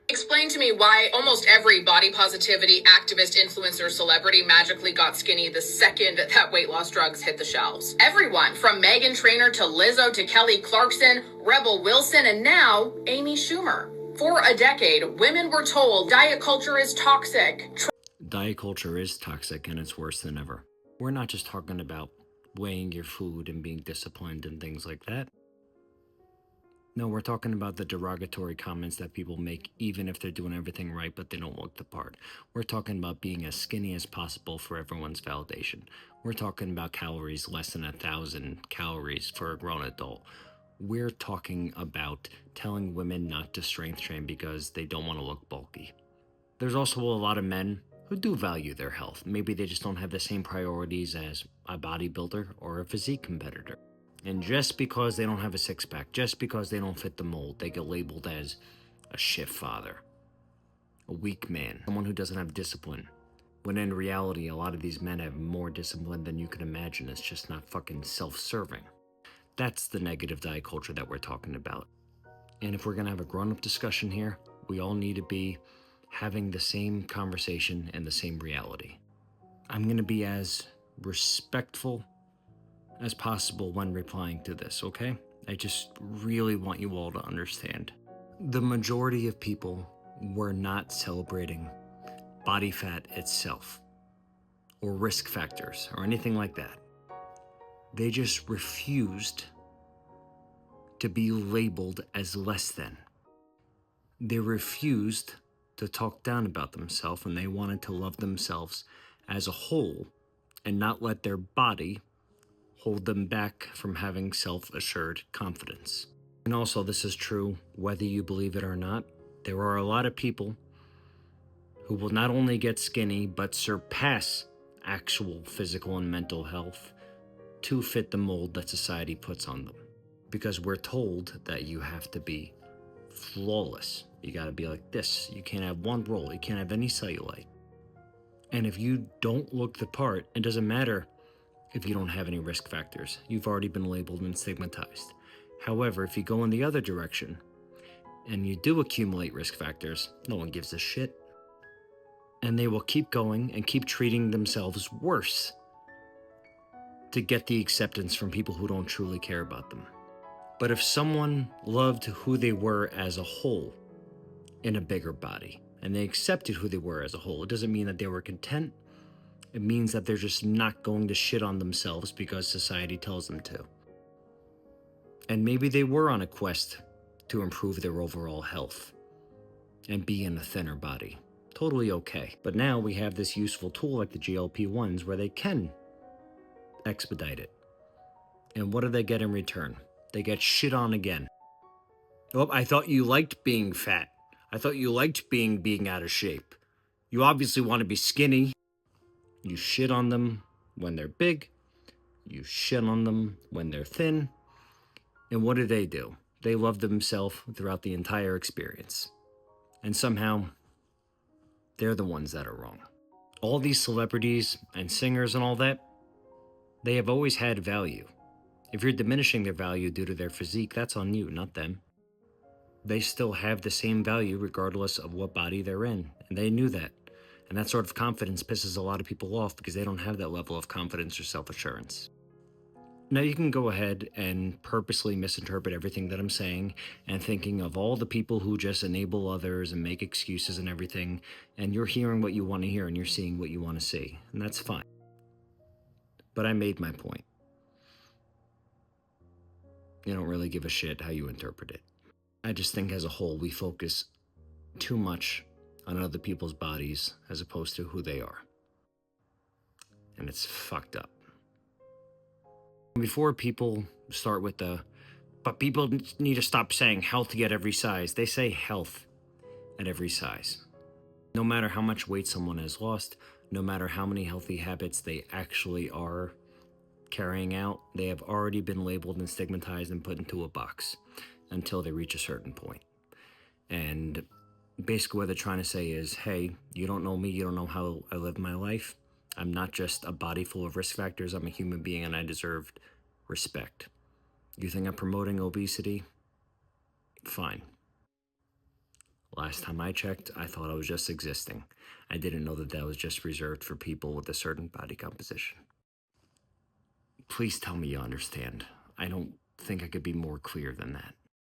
Explain to me why almost every body positivity activist, influencer, celebrity magically got skinny the second that weight loss drugs hit the shelves. Everyone from Meghan Trainor to Lizzo to Kelly Clarkson, Rebel Wilson, and now Amy Schumer. For a decade, women were told diet culture is toxic. Diet culture is toxic, and it's worse than ever. We're not just talking about weighing your food and being disciplined and things like that. No, we're talking about the derogatory comments that people make even if they're doing everything right but they don't look the part. We're talking about being as skinny as possible for everyone's validation. We're talking about calories less than 1,000 calories for a grown adult. We're talking about telling women not to strength train because they don't want to look bulky. There's also a lot of men who do value their health. Maybe they just don't have the same priorities as a bodybuilder or a physique competitor. And just because they don't have a six-pack, just because they don't fit the mold, they get labeled as a shit father, a weak man, someone who doesn't have discipline. When in reality, a lot of these men have more discipline than you can imagine. It's just not fucking self-serving. That's the negative diet culture that we're talking about. And if we're gonna have a grown-up discussion here, we all need to be having the same conversation and the same reality. I'm gonna be as respectful as possible when replying to this, okay? I just really want you all to understand. The majority of people were not celebrating body fat itself or risk factors or anything like that. They just refused to be labeled as less than. They refused to talk down about themselves, and they wanted to love themselves as a whole and not let their body hold them back from having self-assured confidence. And also, this is true whether you believe it or not. There are a lot of people who will not only get skinny, but surpass actual physical and mental health to fit the mold that society puts on them. Because we're told that you have to be flawless. You gotta be like this. You can't have one roll. You can't have any cellulite. And if you don't look the part, it doesn't matter if you don't have any risk factors. You've already been labeled and stigmatized. However, if you go in the other direction and you do accumulate risk factors, no one gives a shit. And they will keep going and keep treating themselves worse to get the acceptance from people who don't truly care about them. But if someone loved who they were as a whole in a bigger body, and they accepted who they were as a whole, it doesn't mean that they were content. It means that they're just not going to shit on themselves because society tells them to. And maybe they were on a quest to improve their overall health and be in a thinner body. Totally okay. But now we have this useful tool like the GLP-1s where they can expedite it. And what do they get in return? They get shit on again. Oh, I thought you liked being fat. I thought you liked being out of shape. You obviously want to be skinny. You shit on them when they're big. You shit on them when they're thin. And what do? They love themselves throughout the entire experience. And somehow, they're the ones that are wrong. All these celebrities and singers and all that, they have always had value. If you're diminishing their value due to their physique, that's on you, not them. They still have the same value regardless of what body they're in, and they knew that. And that sort of confidence pisses a lot of people off because they don't have that level of confidence or self-assurance. Now you can go ahead and purposely misinterpret everything that I'm saying and thinking of all the people who just enable others and make excuses and everything, and you're hearing what you want to hear and you're seeing what you want to see, and that's fine. But I made my point. You don't really give a shit how you interpret it. I just think as a whole we focus too much on other people's bodies as opposed to who they are. And it's fucked up. Before people start with but people need to stop saying healthy at every size. They say health at every size. No matter how much weight someone has lost, no matter how many healthy habits they actually are carrying out, they have already been labeled and stigmatized and put into a box until they reach a certain point. And basically what they're trying to say is, hey, you don't know me, you don't know how I live my life. I'm not just a body full of risk factors, I'm a human being and I deserve respect. You think I'm promoting obesity? Fine. Last time I checked, I thought I was just existing. I didn't know that that was just reserved for people with a certain body composition. Please tell me you understand. I don't think I could be more clear than that.